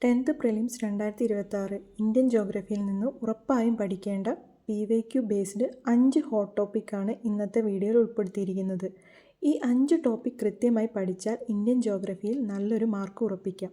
10th prelims 2026 Indian ജോഗ്രഫിയിൽ നിന്ന് ഉറപ്പായും പഠിക്കേണ്ട PYQ ബേസ്ഡ് 5 ഹോട്ട് ടോപ്പിക്കാണ് ഇന്നത്തെ വീഡിയോയിൽ ഉൾപ്പെടുത്തിയിരിക്കുന്നത്. ഈ 5 ടോപ്പിക് കൃത്യമായി പഠിച്ചാൽ ഇന്ത്യൻ ജോഗ്രഫിയിൽ നല്ലൊരു മാർക്ക് ഉറപ്പിക്കാം.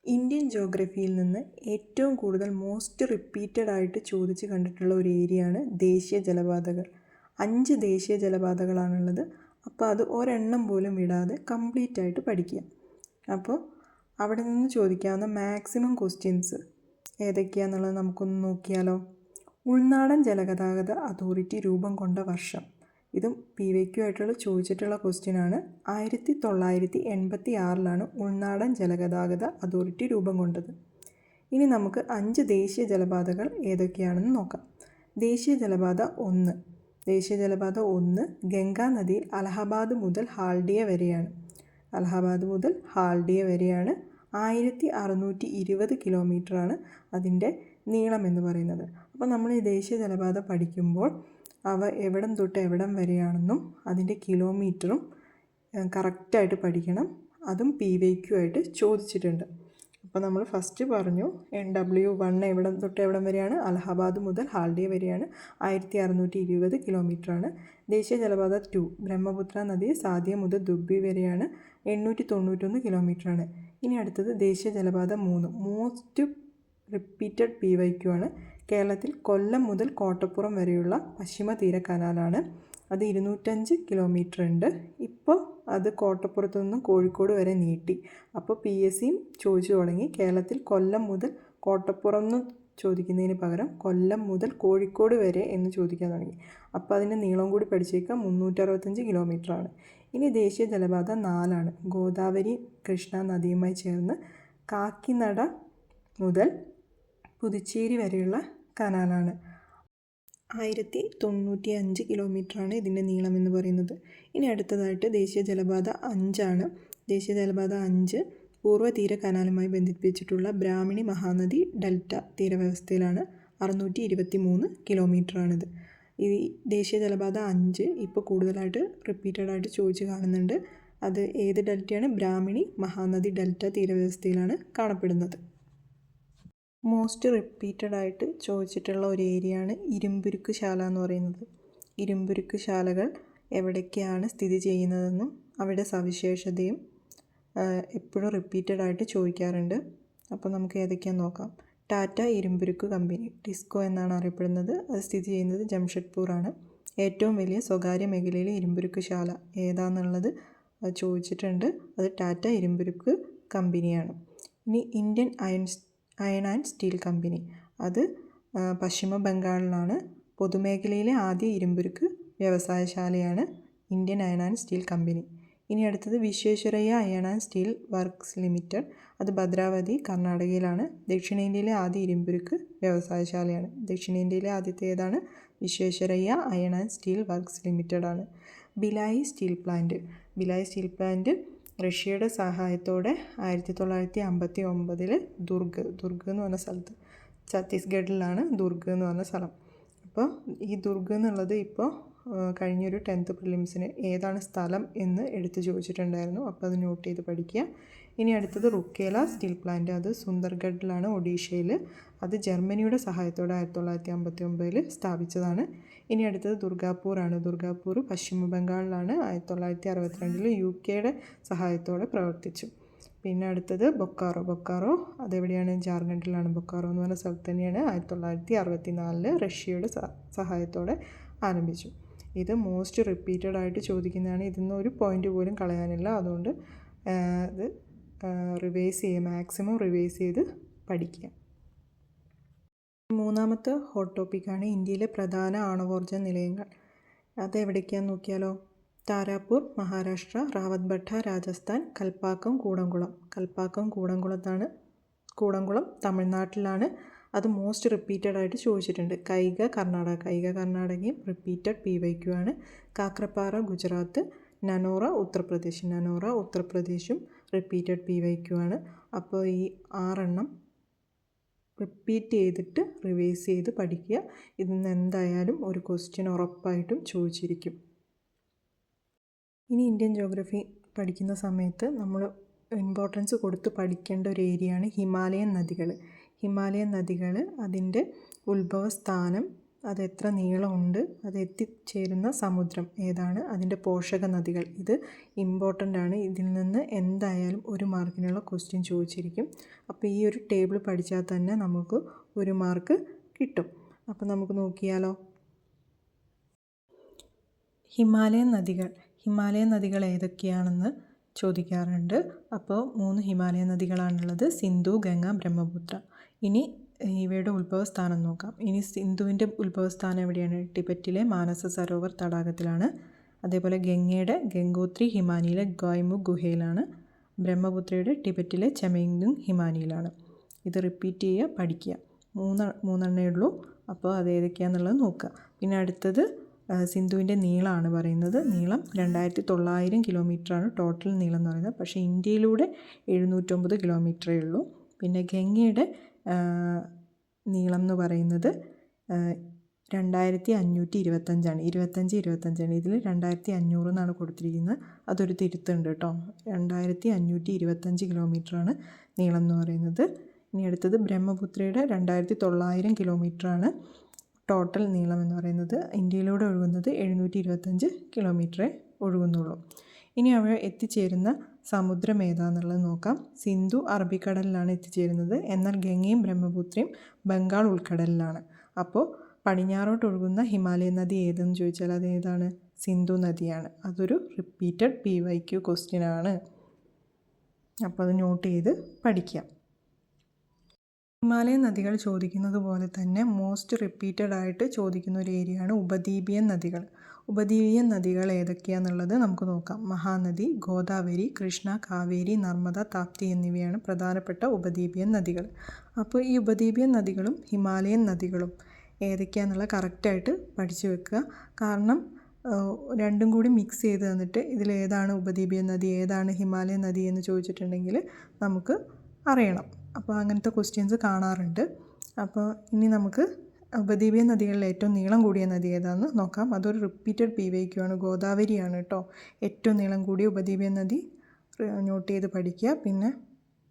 ഇന്ത്യൻ ജോഗ്രഫിയിൽ നിന്ന് ഏറ്റവും കൂടുതൽ മോസ്റ്റ് റിപ്പീറ്റഡ് ആയിട്ട് ചോദിച്ച് കണ്ടിട്ടുള്ള ഒരു ഏരിയയാണ് ദേശീയ ജലപാതകൾ. 5 ദേശീയ ജലപാതകളാണുള്ളത്. അപ്പോൾ അത് ഒരെണ്ണം പോലും വിടാതെ കംപ്ലീറ്റ് ആയിട്ട് പഠിക്കുക. അപ്പോൾ അവിടെ നിന്ന് ചോദിക്കാവുന്ന മാക്സിമം ക്വസ്റ്റ്യൻസ് ഏതൊക്കെയാണെന്നുള്ളത് നമുക്കൊന്ന് നോക്കിയാലോ. ഉൾനാടൻ ജലഗതാഗത അതോറിറ്റി രൂപം കൊണ്ട വർഷം. ഇതും PYQ ആയിട്ടുള്ള ചോദിച്ചിട്ടുള്ള ക്വസ്റ്റ്യനാണ്. 1986 ഉൾനാടൻ ജലഗതാഗത അതോറിറ്റി രൂപം കൊണ്ടത്. ഇനി നമുക്ക് 5 ദേശീയ ജലപാതകൾ ഏതൊക്കെയാണെന്ന് നോക്കാം. ദേശീയ ജലപാത 1. ദേശീയ ജലപാത 1 ഗംഗാ നദിയിൽ അലഹബാദ് മുതൽ ഹാൽഡിയ വരെയാണ്. അലഹബാദ് മുതൽ ഹാൽഡിയ വരെയാണ്. 1620 കിലോമീറ്ററാണ് അതിൻ്റെ നീളം എന്ന് പറയുന്നത്. അപ്പോൾ നമ്മൾ ഈ ദേശീയ ജലപാത പഠിക്കുമ്പോൾ അവ എവിടം തൊട്ട് എവിടം വരെയാണെന്നും അതിൻ്റെ കിലോമീറ്ററും കറക്റ്റായിട്ട് പഠിക്കണം. അതും PYQ ആയിട്ട് ചോദിച്ചിട്ടുണ്ട്. അപ്പോൾ നമ്മൾ ഫസ്റ്റ് പറഞ്ഞു NW1 എവിടം തൊട്ട് എവിടം വരെയാണ്, അലഹബാദ് മുതൽ ഹാൽഡിയ വരെയാണ്, 1620 കിലോമീറ്ററാണ്. ദേശീയ ജലപാത 2 ബ്രഹ്മപുത്ര നദി സാദിയ മുതൽ ദുബ്ബി വരെയാണ്, 891 കിലോമീറ്ററാണ്. ഇനി അടുത്തത് ദേശീയ ജലപാത 3 മോസ്റ്റ് റിപ്പീറ്റഡ് PYQ ആണ്. കേരളത്തിൽ കൊല്ലം മുതൽ കോട്ടപ്പുറം വരെയുള്ള പശ്ചിമ തീര കനാലാണ്. അത് 205 കിലോമീറ്റർ ഉണ്ട്. ഇപ്പോൾ അത് കോട്ടപ്പുറത്തു നിന്നും കോഴിക്കോട് വരെ നീട്ടി. അപ്പോൾ PSCയും ചോദിച്ചു തുടങ്ങി കേരളത്തിൽ കൊല്ലം മുതൽ കോട്ടപ്പുറം എന്ന് ചോദിക്കുന്നതിന് പകരം കൊല്ലം മുതൽ കോഴിക്കോട് വരെ എന്ന് ചോദിക്കാൻ തുടങ്ങി. അപ്പോൾ അതിൻ്റെ നീളം കൂടി പഠിച്ചേക്കാം, 365 കിലോമീറ്ററാണ്. ഇനി ദേശീയ ജലപാത 4 ഗോദാവരി കൃഷ്ണ നദിയുമായി ചേർന്ന് കാക്കിനട മുതൽ പുതുച്ചേരി വരെയുള്ള കനാലാണ്. 1095 കിലോമീറ്ററാണ് ഇതിൻ്റെ നീളം എന്ന് പറയുന്നത്. ഇനി അടുത്തതായിട്ട് ദേശീയ ജലപാത 5. ദേശീയ ജലപാത 5 പൂർവ്വ തീര കനാലുമായി ബന്ധിപ്പിച്ചിട്ടുള്ള ബ്രാഹ്മണി മഹാനദി ഡെൽറ്റ തീരവ്യവസ്ഥയിലാണ്. 623 കിലോമീറ്ററാണിത്. ഈ ദേശീയ ജലപാത 5 ഇപ്പോൾ കൂടുതലായിട്ട് റിപ്പീറ്റഡായിട്ട് ചോദിച്ച് കാണുന്നുണ്ട്. അത് ഏത് ഡെൽറ്റയാണ്? ബ്രാഹ്മണി മഹാനദി ഡെൽറ്റ തീരവ്യവസ്ഥയിലാണ് കാണപ്പെടുന്നത്. മോസ്റ്റ് റിപ്പീറ്റഡ് ആയിട്ട് ചോദിച്ചിട്ടുള്ള ഒരു ഏരിയയാണ് ഇരുമ്പുരുക്ക് ശാല എന്ന് പറയുന്നത്. ഇരുമ്പുരുക്ക് ശാലകൾ എവിടേക്കാണ് സ്ഥിതി ചെയ്യുന്നതെന്നും അവയുടെ സവിശേഷതയും എപ്പോഴും റിപ്പീറ്റഡ് ആയിട്ട് ചോദിക്കാറുണ്ട്. അപ്പോൾ നമുക്ക് ഏതൊക്കെയാണെന്ന് നോക്കാം. ടാറ്റ ഇരുമ്പുരുക്ക് കമ്പനി, ടിസ്കോ എന്നാണ് അറിയപ്പെടുന്നത്. അത് സ്ഥിതി ചെയ്യുന്നത് ജംഷഡ്പൂറാണ്. ഏറ്റവും വലിയ സ്വകാര്യ മേഖലയിലെ ഇരുമ്പുരുക്ക് ശാല ഏതാണെന്നുള്ളത് ചോദിച്ചിട്ടുണ്ട്. അത് ടാറ്റ ഇരുമ്പുരുക്ക് കമ്പനിയാണ്. ഇനി Indian iron and steel company, അത് പശ്ചിമ ബംഗാളിലാണ്. പൊതുമേഖലയിലെ ആദ്യ ഇരുമ്പുരുക്ക് വ്യവസായശാലയാണ് Indian iron and steel company. ഇനി അടുത്തത് Visvesvaraya iron and steel works limited, അത് ഭദ്രാവതി കർണാടകയിലാണ്. ദക്ഷിണേന്ത്യയിലെ ആദ്യ ഇരുമ്പുരുക്ക് വ്യവസായശാലയാണ്. ദക്ഷിണേന്ത്യയിലെ ആദ്യത്തെ ഏതാണ്? Visvesvaraya iron and steel works limited ആണ്. Bhilai steel plant, Bhilai steel plant റഷ്യയുടെ സഹായത്തോടെ 1959 ദുർഗ് എന്ന് പറഞ്ഞ സ്ഥലത്ത്, ഛത്തീസ്ഗഡിലാണ് ദുർഗ് എന്ന് പറഞ്ഞ സ്ഥലം. അപ്പോൾ ഈ ദുർഗ് എന്നുള്ളത് ഇപ്പോൾ കഴിഞ്ഞൊരു 10th പ്രിലിംസിന് ഏതാണ് സ്ഥലം എന്ന് എടുത്ത് ചോദിച്ചിട്ടുണ്ടായിരുന്നു. അപ്പോൾ അത് നോട്ട് ചെയ്ത് പഠിക്കുക. ഇനി അടുത്തത് റുക്കേല സ്റ്റീൽ പ്ലാന്റ്, അത് സുന്ദർഗഡിലാണ്, ഒഡീഷയിൽ. അത് ജർമ്മനിയുടെ സഹായത്തോടെ 1959 സ്ഥാപിച്ചതാണ്. ഇനി അടുത്തത് ദുർഗാപൂറാണ്. ദുർഗാപൂർ പശ്ചിമ ബംഗാളിലാണ്. 1962 UKയുടെ സഹായത്തോടെ പ്രവർത്തിച്ചു. പിന്നെ അടുത്തത് ബൊക്കാറോ, അതെവിടെയാണ്? ജാർഖണ്ഡിലാണ്. ബൊക്കാറോ എന്ന് പറഞ്ഞ സ്ഥലത്ത് തന്നെയാണ്. 1964 റഷ്യയുടെ സഹായത്തോടെ ആരംഭിച്ചു. ഇത് മോസ്റ്റ് റിപ്പീറ്റഡ് ആയിട്ട് ചോദിക്കുന്നതാണ്. ഇതിന്ന് ഒരു പോയിൻ്റ് പോലും കളയാനില്ല. അതുകൊണ്ട് ഇത് മാക്സിമം റിവൈസ് ചെയ്ത് പഠിക്കുക. മൂന്നാമത്തെ ഹോട്ട് ടോപ്പിക്കാണ് ഇന്ത്യയിലെ പ്രധാന ആണവോർജ നിലയങ്ങൾ. അത് എവിടേക്കാന്ന് നോക്കിയാലോ. താരാപൂർ മഹാരാഷ്ട്ര, റാവത്ബട്ട രാജസ്ഥാൻ, കൽപ്പാക്കം കൂടംകുളം തമിഴ്നാട്ടിലാണ്. അത് മോസ്റ്റ് റിപ്പീറ്റഡ് ആയിട്ട് ചോദിച്ചിട്ടുണ്ട്. കൈഗ കർണാടകയും റിപ്പീറ്റഡ് PYQ ആണ്. കാക്രപ്പാറ ഗുജറാത്ത്, നനോറ ഉത്തർപ്രദേശും റിപ്പീറ്റഡ് PYQ ആണ്. അപ്പോൾ ഈ 6 റിപ്പീറ്റ് ചെയ്തിട്ട് റിവൈസ് ചെയ്ത് പഠിക്കുക. ഇതിൽ നിന്ന് എന്തായാലും ഒരു ക്വസ്റ്റ്യൻ ഉറപ്പായിട്ടും ചോദിച്ചിരിക്കും. ഇനി ഇന്ത്യൻ ജോഗ്രഫി പഠിക്കുന്ന സമയത്ത് നമ്മൾ ഇമ്പോർട്ടൻസ് കൊടുത്ത് പഠിക്കേണ്ട ഒരു ഏരിയയാണ് ഹിമാലയൻ നദികൾ. ഹിമാലയൻ നദികൾ, അതിൻ്റെ ഉത്ഭവസ്ഥാനം, അത് എത്ര നീളമുണ്ട്, അത് എത്തിച്ചേരുന്ന സമുദ്രം ഏതാണ്, അതിൻ്റെ പോഷക നദികൾ, ഇത് ഇമ്പോർട്ടൻ്റ് ആണ്. ഇതിൽ നിന്ന് എന്തായാലും 1 മാർക്കിനുള്ള ക്വസ്റ്റ്യൻ ചോദിച്ചിരിക്കും. അപ്പോൾ ഈ ഒരു ടേബിൾ പഠിച്ചാൽ തന്നെ നമുക്ക് 1 മാർക്ക് കിട്ടും. അപ്പോൾ നമുക്ക് നോക്കിയാലോ. ഹിമാലയൻ നദികൾ ഏതൊക്കെയാണെന്ന് ചോദിക്കാറുണ്ട്. അപ്പോൾ 3 ഹിമാലയൻ നദികളാണുള്ളത്: സിന്ധു, ഗംഗ, ബ്രഹ്മപുത്ര. ഇനി ഇവയുടെ ഉത്ഭവസ്ഥാനം നോക്കാം. ഇനി സിന്ധുവിൻ്റെ ഉത്ഭവസ്ഥാനം എവിടെയാണ്? ടിബറ്റിലെ മാനസ സരോവർ തടാകത്തിലാണ്. അതേപോലെ ഗംഗയുടെ ഗംഗോത്രി ഹിമാനിയിലെ ഗോയ്മുഖ് ഗുഹയിലാണ്. ബ്രഹ്മപുത്രയുടെ ടിബറ്റിലെ ചെമെങ്ദുങ് ഹിമാനിയിലാണ്. ഇത് റിപ്പീറ്റ് ചെയ്യുക, പഠിക്കുക. മൂന്നെണ്ണേ ഉള്ളൂ. അപ്പോൾ അത് ഏതൊക്കെയാണെന്നുള്ളത് നോക്കുക. പിന്നെ അടുത്തത് സിന്ധുവിൻ്റെ നീളമാണ് പറയുന്നത്. നീളം 2900 കിലോമീറ്ററാണ് ടോട്ടൽ നീളം എന്ന് പറയുന്നത്. പക്ഷേ ഇന്ത്യയിലൂടെ 709 കിലോമീറ്ററേ ഉള്ളൂ. പിന്നെ ഗംഗയുടെ നീളം എന്ന് പറയുന്നത് 2525ആണ്. 25 ഇതിൽ 2500 എന്നാണ് കൊടുത്തിരിക്കുന്നത്. അതൊരു തിരുത്തുണ്ട് കേട്ടോ. 2525 കിലോമീറ്ററാണ് നീളം എന്ന് പറയുന്നത്. ഇനി അടുത്തത് ബ്രഹ്മപുത്രയുടെ 2900 കിലോമീറ്ററാണ് ടോട്ടൽ നീളം എന്ന് പറയുന്നത്. ഇന്ത്യയിലൂടെ ഒഴുകുന്നത് 725 കിലോമീറ്ററേ ഒഴുകുന്നുള്ളൂ. ഇനി അവ എത്തിച്ചേരുന്ന സമുദ്രം ഏതാണെന്നുള്ളത് നോക്കാം. സിന്ധു അറബിക്കടലിലാണ് എത്തിച്ചേരുന്നത്. എന്നാൽ ഗംഗയും ബ്രഹ്മപുത്രയും ബംഗാൾ ഉൾക്കടലിലാണ്. അപ്പോൾ പടിഞ്ഞാറോട്ട് ഒഴുകുന്ന ഹിമാലയൻ നദി ഏതെന്ന് ചോദിച്ചാൽ അത് ഏതാണ്? സിന്ധു നദിയാണ്. അതൊരു റിപ്പീറ്റഡ് PYQ ക്വസ്റ്റ്യൻ ആണ്. അപ്പോൾ അത് നോട്ട് ചെയ്ത് പഠിക്കാം. ഹിമാലയൻ നദികൾ ചോദിക്കുന്നത് പോലെ തന്നെ മോസ്റ്റ് റിപ്പീറ്റഡ് ആയിട്ട് ചോദിക്കുന്ന ഒരു ഏരിയയാണ് ഉപദ്വീപീയൻ നദികൾ. ഉപദ്വീപീയൻ നദികൾ ഏതൊക്കെയാണെന്നുള്ളത് നമുക്ക് നോക്കാം. മഹാനദി, ഗോദാവരി, കൃഷ്ണ, കാവേരി, നർമ്മദ, താപ്തി എന്നിവയാണ് പ്രധാനപ്പെട്ട ഉപദ്വീപീയൻ നദികൾ. അപ്പോൾ ഈ ഉപദ്വീപീയൻ നദികളും ഹിമാലയൻ നദികളും ഏതൊക്കെയാണെന്നുള്ള കറക്റ്റായിട്ട് പഠിച്ചു വെക്കുക. കാരണം രണ്ടും കൂടി മിക്സ് ചെയ്ത് തന്നിട്ട് ഇതിലേതാണ് ഉപദ്വീപീയൻ നദി, ഏതാണ് ഹിമാലയൻ നദി എന്ന് ചോദിച്ചിട്ടുണ്ടെങ്കിൽ നമുക്ക് അറിയണം. അപ്പോൾ അങ്ങനത്തെ ക്വസ്റ്റ്യൻസ് കാണാറുണ്ട്. അപ്പോൾ ഇനി നമുക്ക് ഉപദ്വീപീയൻ നദികളിൽ ഏറ്റവും നീളം കൂടിയ നദി ഏതാണെന്ന് നോക്കാം. അതൊരു റിപ്പീറ്റഡ് PYQ ആണ്. ഗോദാവരിയാണ് കേട്ടോ ഏറ്റവും നീളം കൂടിയ ഉപദ്വീപീയൻ നദി. നോട്ട് ചെയ്ത് പഠിക്കുക.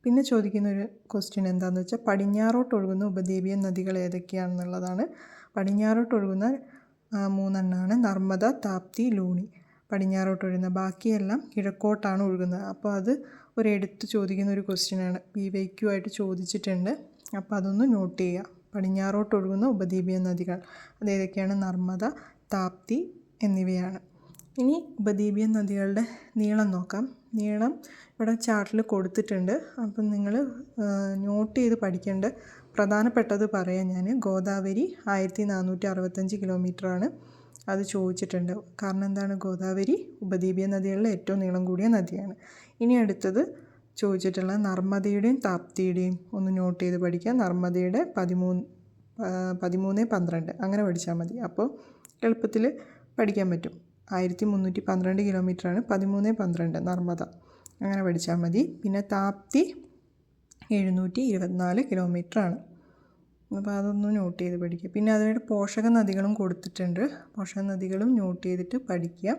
പിന്നെ ചോദിക്കുന്ന ഒരു ക്വസ്റ്റ്യൻ എന്താണെന്ന് വെച്ചാൽ പടിഞ്ഞാറോട്ട് ഒഴുകുന്ന ഉപദ്വീപീയൻ നദികൾ ഏതൊക്കെയാണെന്നുള്ളതാണ്. പടിഞ്ഞാറോട്ട് ഒഴുകുന്ന 3 എണ്ണമാണ്: നർമ്മദ, താപ്തി, ലൂണി. പടിഞ്ഞാറോട്ട് ഒഴുകുന്ന, ബാക്കിയെല്ലാം കിഴക്കോട്ടാണ് ഒഴുകുന്നത്. അപ്പോൾ അത് എടുത്ത് ചോദിക്കുന്ന ഒരു ക്വസ്റ്റ്യനാണ്. PYQ ആയിട്ട് ചോദിച്ചിട്ടുണ്ട്. അപ്പോൾ അതൊന്ന് നോട്ട് ചെയ്യുക. പടിഞ്ഞാറോട്ട് ഒഴുകുന്ന ഉപദ്വീപീയൻ നദികൾ അതേതൊക്കെയാണ്? നർമ്മദ, താപ്തി എന്നിവയാണ്. ഇനി ഉപദ്വീപീയൻ നദികളുടെ നീളം നോക്കാം. നീളം ഇവിടെ ചാർട്ടിൽ കൊടുത്തിട്ടുണ്ട്. അപ്പം നിങ്ങൾ നോട്ട് ചെയ്ത് പഠിക്കേണ്ട പ്രധാനപ്പെട്ടത് പറയാം ഞാൻ. ഗോദാവരി 1465 കിലോമീറ്ററാണ്. അത് ചോദിച്ചിട്ടുണ്ട്. കാരണം എന്താണ്? ഗോദാവരി ഉപദ്വീപീയൻ നദികളിലെ ഏറ്റവും നീളം കൂടിയ നദിയാണ്. ഇനി അടുത്തത് ചോദിച്ചിട്ടുള്ള നർമ്മദയുടെയും താപ്തിയുടെയും ഒന്ന് നോട്ട് ചെയ്ത് പഠിക്കുക. നർമ്മദയുടെ 13-12 അങ്ങനെ പഠിച്ചാൽ മതി. അപ്പോൾ എളുപ്പത്തിൽ പഠിക്കാൻ പറ്റും. 1312 കിലോമീറ്ററാണ് 13-12 നർമ്മദ, അങ്ങനെ പഠിച്ചാൽ മതി. പിന്നെ താപ്തി 724 കിലോമീറ്ററാണ്. അപ്പോൾ അതൊന്ന് നോട്ട് ചെയ്ത് പഠിക്കുക. പിന്നെ അതിനായിട്ട് പോഷക നദികളും കൊടുത്തിട്ടുണ്ട്. പോഷക നദികളും നോട്ട് ചെയ്തിട്ട് പഠിക്കുക.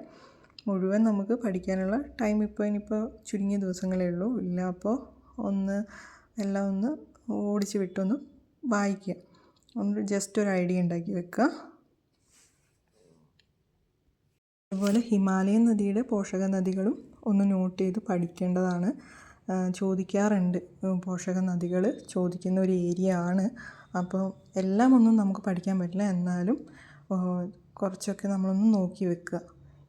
മുഴുവൻ നമുക്ക് പഠിക്കാനുള്ള ടൈം ഇനിയിപ്പോൾ ചുരുങ്ങിയ ദിവസങ്ങളേ ഉള്ളൂ. ഇല്ല അപ്പോൾ എല്ലാം ഒന്ന് ഓടിച്ച് വിട്ടൊന്ന് വായിക്കുക. ജസ്റ്റ് ഒരു ഐഡിയ ഉണ്ടാക്കി വെക്കുക. അതുപോലെ ഹിമാലയൻ നദിയുടെ പോഷക നദികളും ഒന്ന് നോട്ട് ചെയ്ത് പഠിക്കേണ്ടതാണ്. ചോദിക്കാറുണ്ട്. പോഷക നദികൾ ചോദിക്കുന്ന ഒരു ഏരിയ ആണ്. അപ്പോൾ എല്ലാം ഒന്നും നമുക്ക് പഠിക്കാൻ പറ്റില്ല. എന്നാലും കുറച്ചൊക്കെ നമ്മളൊന്ന് നോക്കി വെക്കുക.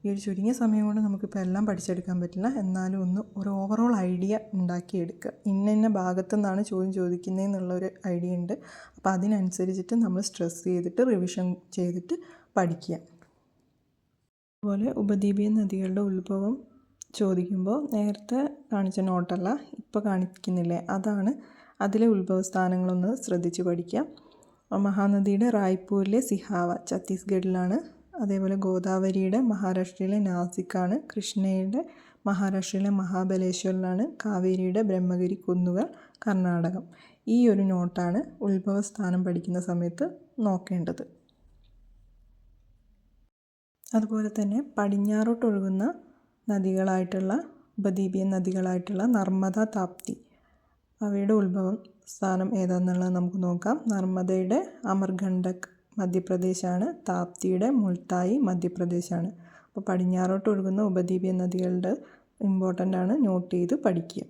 ഈ ഒരു ചുരുങ്ങിയ സമയം കൊണ്ട് നമുക്കിപ്പോൾ എല്ലാം പഠിച്ചെടുക്കാൻ പറ്റില്ല. എന്നാലും ഒരു ഓവറോൾ ഐഡിയ ഉണ്ടാക്കിയെടുക്കുക. ഇന്ന ഭാഗത്തു നിന്നാണ് ചോദിക്കുന്നതെന്നുള്ളൊരു ഐഡിയ ഉണ്ട്. അപ്പോൾ അതിനനുസരിച്ചിട്ട് നമ്മൾ സ്ട്രെസ് ചെയ്തിട്ട് റിവിഷൻ ചെയ്തിട്ട് പഠിക്കുക. അതുപോലെ ഉപദ്വീപീയൻ നദികളുടെ ഉത്ഭവം ചോദിക്കുമ്പോൾ നേരത്തെ കാണിച്ച നോട്ടല്ല, ഇപ്പോൾ കാണിക്കുന്നില്ലേ, അതിലെ ഉത്ഭവസ്ഥാനങ്ങളൊന്ന് ശ്രദ്ധിച്ച് പഠിക്കുക. മഹാനദിയുടെ റായ്പൂരിലെ സിഹാവ ഛത്തീസ്ഗഡിലാണ്. അതേപോലെ ഗോദാവരിയുടെ മഹാരാഷ്ട്രയിലെ നാസിക്കാണ്. കൃഷ്ണയുടെ മഹാരാഷ്ട്രയിലെ മഹാബലേശ്വറിലാണ്. കാവേരിയുടെ ബ്രഹ്മഗിരി കുന്നുകൾ കർണാടകം. ഈ ഒരു നോട്ടാണ് ഉത്ഭവസ്ഥാനം പഠിക്കുന്ന സമയത്ത് നോക്കേണ്ടത്. അതുപോലെ തന്നെ പടിഞ്ഞാറോട്ടൊഴുകുന്ന നദികളായിട്ടുള്ള ഉപദ്വീപീയ നദികളായിട്ടുള്ള നർമ്മദ, താപ്തി അവയുടെ ഉത്ഭവം സ്ഥാനം ഏതാണെന്നുള്ളത് നമുക്ക് നോക്കാം. നർമ്മദയുടെ അമർകണ്ടക് മധ്യപ്രദേശാണ്. താപ്തിയുടെ മുൾത്തായി മധ്യപ്രദേശാണ്. അപ്പോൾ പടിഞ്ഞാറോട്ട് ഒഴുകുന്ന ഉപദ്വീപീയ നദികളുടെ ഇമ്പോർട്ടൻ്റ് ആണ്, നോട്ട് ചെയ്ത് പഠിക്കുക.